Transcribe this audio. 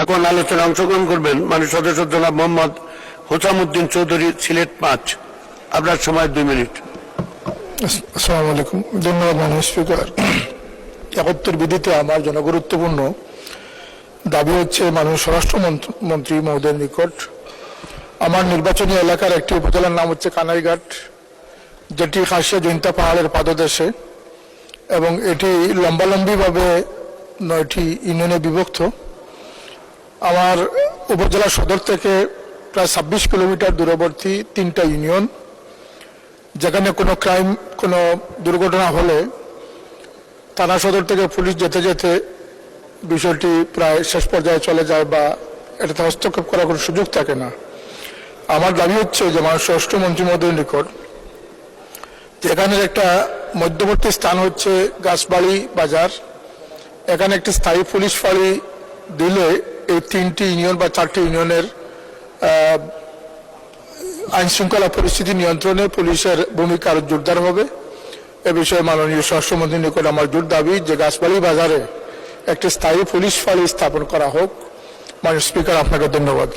এখন আলোচনায় অংশগ্রহণ করবেন মাননীয় সদস্য জনাব মোহাম্মদ হোসামউদ্দিন চৌধুরী, সিলেট 5। আপনার সময় 2 মিনিট। আসসালামু আলাইকুম। ধন্যবাদ মাননীয় স্পিকার। 71 বিধিতে আমার জনগুরুত্বপূর্ণ দাবি হচ্ছে মাননীয় স্বরাষ্ট্রমন্ত্রী মহোদয়ের নিকট। আমার নির্বাচনী এলাকার একটি উপজেলার নাম হচ্ছে কানাইঘাট, যেটি খাসিয়া জৈন্তা পাহাড়ের পাদদেশে, এবং এটি লম্বালম্বিভাবে 9টি ইউনিয়নে বিভক্ত। আমার উপজেলা সদর থেকে প্রায় 26 কিলোমিটার দূরবর্তী 3টা ইউনিয়ন, যেখানে কোনো ক্রাইম, কোনো দুর্ঘটনা হলে থানা সদর থেকে পুলিশ যেতে যেতে বিষয়টি প্রায় শেষ পর্যায়ে চলে যায় বা এটাতে হস্তক্ষেপ করার কোনো সুযোগ থাকে না। আমার দাবি হচ্ছে যে মাননীয় স্বরাষ্ট্রমন্ত্রী মহোদয়ের নিকট, এখানের একটা মধ্যবর্তী স্থান হচ্ছে গাছবাড়ি বাজার, এখানে একটি স্থায়ী পুলিশ ফাঁড়ি দিলে এই 3টি ইউনিয়ন বা 4টি ইউনিয়নের আইন শৃঙ্খলা পরিস্থিতি নিয়ন্ত্রণে পুলিশের ভূমিকা আরো জোরদার হবে। এ বিষয়ে মাননীয় স্বরাষ্ট্রমন্ত্রীর নিকট আমার জোর দাবি যে গাছবাড়ি বাজারে একটি স্থায়ী পুলিশ ফাঁড়ি স্থাপন করা হোক। মাননীয় স্পিকার, আপনাকে ধন্যবাদ।